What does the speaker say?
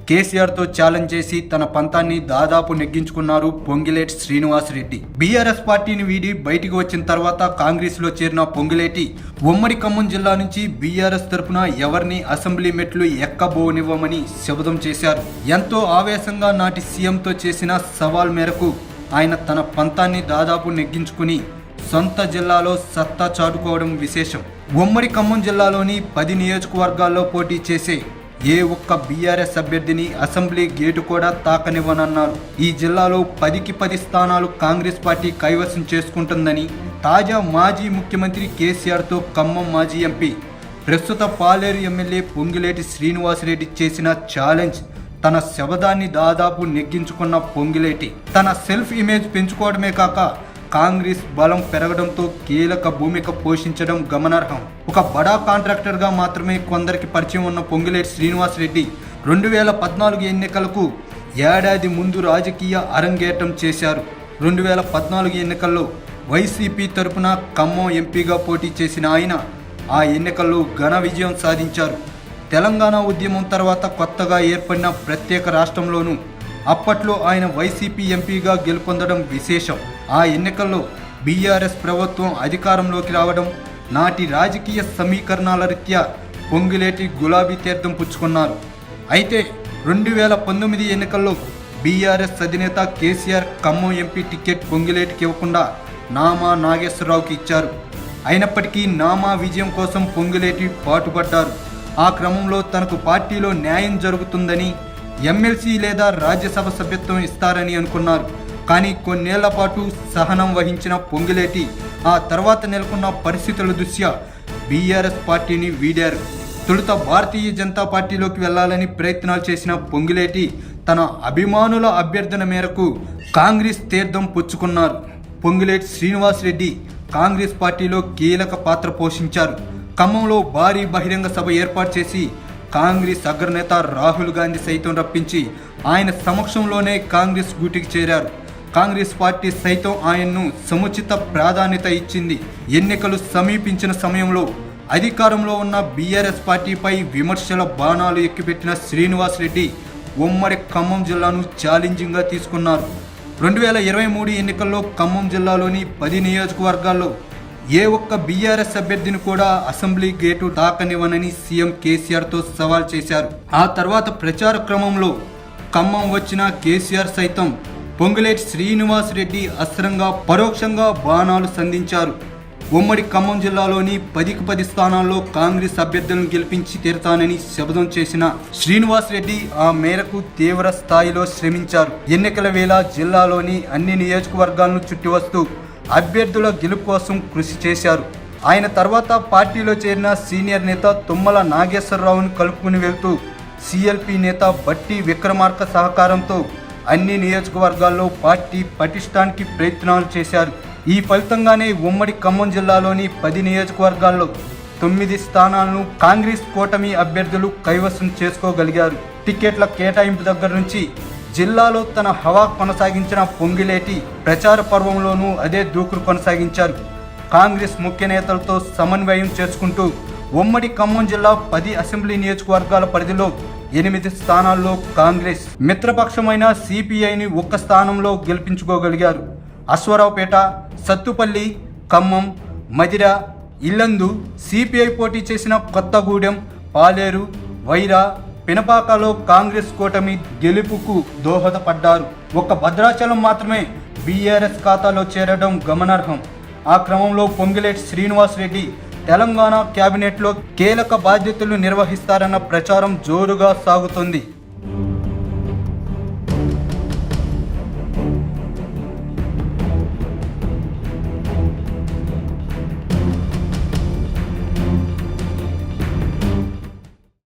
కేసీఆర్ తో ఛాలెంజ్ చేసి తన పంతాన్ని దాదాపు నెగ్గించుకున్నారు పొంగిలేటి శ్రీనివాసరెడ్డి. బీఆర్ఎస్ పార్టీని వీడి బయటికి వచ్చిన తర్వాత కాంగ్రెస్ లో చేరిన పొంగిలేటి ఉమ్మడి ఖమ్మం జిల్లా నుంచి బీఆర్ఎస్ తరపున ఎవరిని అసెంబ్లీ మెట్లు ఎక్కబోనివ్వమని శపథం చేశారు. ఎంతో ఆవేశంగా నాటి సీఎంతో చేసిన సవాల్ మేరకు ఆయన తన పంతాన్ని దాదాపు నెగ్గించుకుని సొంత జిల్లాలో సత్తా చాటుకోవడం విశేషం. ఉమ్మడి ఖమ్మం జిల్లాలోని 10 నియోజకవర్గాల్లో పోటీ చేసే ఏ ఒక్క బీఆర్ఎస్ అభ్యర్థిని అసెంబ్లీ గేటు కూడా తాకనివ్వనన్నారు. ఈ జిల్లాలో 10కి 10 స్థానాలు కాంగ్రెస్ పార్టీ కైవసం చేసుకుంటుందని తాజా మాజీ ముఖ్యమంత్రి కేసీఆర్తో ఖమ్మం మాజీ ఎంపీ ప్రస్తుత పాలేరు ఎమ్మెల్యే పొంగిలేటి శ్రీనివాసరెడ్డి చేసిన ఛాలెంజ్ తన శబదాన్ని దాదాపు నెగ్గించుకున్న పొంగిలేటి తన సెల్ఫ్ ఇమేజ్ పెంచుకోవడమే కాక కాంగ్రెస్ బలం పెరగడంతో కీలక భూమిక పోషించడం గమనార్హం. ఒక బడా కాంట్రాక్టర్గా మాత్రమే కొందరికి పరిచయం ఉన్న పొంగిలేటి శ్రీనివాసరెడ్డి 2014 ఎన్నికలకు ఏడాది ముందు రాజకీయ అరంగేటం చేశారు. 2014 ఎన్నికల్లో వైసీపీ తరపున ఖమ్మం ఎంపీగా పోటీ చేసిన ఆయన ఆ ఎన్నికల్లో ఘన విజయం సాధించారు. తెలంగాణ ఉద్యమం తర్వాత కొత్తగా ఏర్పడిన ప్రత్యేక రాష్ట్రంలోనూ అప్పట్లో ఆయన వైసీపీ ఎంపీగా గెలుపొందడం విశేషం. ఆ ఎన్నికల్లో బీఆర్ఎస్ ప్రభుత్వం అధికారంలోకి రావడం నాటి రాజకీయ సమీకరణాల రీత్యా పొంగిలేటి గులాబీ తీర్థం పుచ్చుకున్నారు. అయితే 2019 ఎన్నికల్లో బీఆర్ఎస్ అధినేత కేసీఆర్ ఖమ్మం ఎంపీ టికెట్ పొంగిలేటికి ఇవ్వకుండా నామా నాగేశ్వరరావుకి ఇచ్చారు. అయినప్పటికీ నామా విజయం కోసం పొంగిలేటి పాటుపడ్డారు. ఆ క్రమంలో తనకు పార్టీలో న్యాయం జరుగుతుందని, ఎమ్మెల్సీ లేదా రాజ్యసభ సభ్యత్వం ఇస్తారని అనుకున్నారు. కానీ కొన్నేళ్ల పాటు సహనం వహించిన పొంగిలేటి ఆ తర్వాత నెలకొన్న పరిస్థితుల దృష్ట్యా బీఆర్ఎస్ పార్టీని వీడారు. తొలుత భారతీయ జనతా పార్టీలోకి వెళ్లాలని ప్రయత్నాలు చేసిన పొంగిలేటి తన అభిమానుల అభ్యర్థన మేరకు కాంగ్రెస్ తీర్థం పుచ్చుకున్నారు. పొంగిలేటి శ్రీనివాసరెడ్డి కాంగ్రెస్ పార్టీలో కీలక పాత్ర పోషించారు. ఖమ్మంలో భారీ బహిరంగ సభ ఏర్పాటు చేసి కాంగ్రెస్ అగ్రనేత రాహుల్ గాంధీ సైతం రప్పించి ఆయన సమక్షంలోనే కాంగ్రెస్ గూటికి చేరారు. కాంగ్రెస్ పార్టీ సైతం ఆయన్ను సముచిత ప్రాధాన్యత ఇచ్చింది. ఎన్నికలు సమీపించిన సమయంలో అధికారంలో ఉన్న బీఆర్ఎస్ పార్టీపై విమర్శల బాణాలు ఎక్కుపెట్టిన శ్రీనివాసరెడ్డి ఉమ్మడి ఖమ్మం జిల్లాను ఛాలెంజింగ్గా తీసుకున్నారు. 2023 ఎన్నికల్లో ఖమ్మం జిల్లాలోని 10 నియోజకవర్గాల్లో ఏ ఒక్క బీఆర్ఎస్ అభ్యర్థిని కూడా అసెంబ్లీ గేటు దాకనివ్వనని సీఎం కేసీఆర్తో సవాల్ చేశారు. ఆ తర్వాత ప్రచార క్రమంలో ఖమ్మం వచ్చిన కేసీఆర్ సైతం పొంగిలేటి శ్రీనివాసరెడ్డి అస్త్రంగా పరోక్షంగా బాణాలు సంధించారు. ఉమ్మడి ఖమ్మం జిల్లాలోని 10కి 10 స్థానాల్లో కాంగ్రెస్ అభ్యర్థులను గెలిపించి తీరుతానని శపథం చేసిన శ్రీనివాసరెడ్డి ఆ మేరకు తీవ్ర స్థాయిలో శ్రమించారు. ఎన్నికల వేళ జిల్లాలోని అన్ని నియోజకవర్గాలను చుట్టి వస్తూ అభ్యర్థుల గెలుపు కోసం కృషి చేశారు. ఆయన తర్వాత పార్టీలో చేరిన సీనియర్ నేత తుమ్మల నాగేశ్వరరావును కలుపుకుని వెళ్తూ సిఎల్పి నేత బట్టి విక్రమార్క సహకారంతో అన్ని నియోజకవర్గాల్లో పార్టీ పటిష్టానికి ప్రయత్నాలు చేశారు. ఈ ఫలితంగానే ఉమ్మడి ఖమ్మం జిల్లాలోని 10 నియోజకవర్గాల్లో 9 స్థానాలను కాంగ్రెస్ కూటమి అభ్యర్థులు కైవసం చేసుకోగలిగారు. టికెట్ల కేటాయింపు దగ్గర నుంచి జిల్లాలో తన హవా కొనసాగించిన పొంగిలేటి ప్రచార పర్వంలోనూ అదే దూకుడు కొనసాగించారు. కాంగ్రెస్ ముఖ్య నేతలతో సమన్వయం చేసుకుంటూ ఉమ్మడి ఖమ్మం జిల్లా 10 అసెంబ్లీ నియోజకవర్గాల పరిధిలో 8 స్థానాల్లో కాంగ్రెస్ మిత్రపక్షమైన సిపిఐని 1 స్థానంలో గెలిపించుకోగలిగారు. అశ్వరావుపేట, సత్తుపల్లి, ఖమ్మం, మదిర, ఇల్లందు సిపిఐ పోటీ చేసిన కొత్తగూడెం, పాలేరు, వైరా, పినపాకలో కాంగ్రెస్ కూటమి గెలుపుకు దోహదపడ్డారు. ఒక్క భద్రాచలం మాత్రమే బీఆర్ఎస్ ఖాతాలో చేరడం గమనార్హం. ఆ క్రమంలో పొంగిలేటి శ్రీనివాసరెడ్డి తెలంగాణ కేబినెట్లో కీలక బాధ్యతలు నిర్వహిస్తారన్న ప్రచారం జోరుగా సాగుతోంది.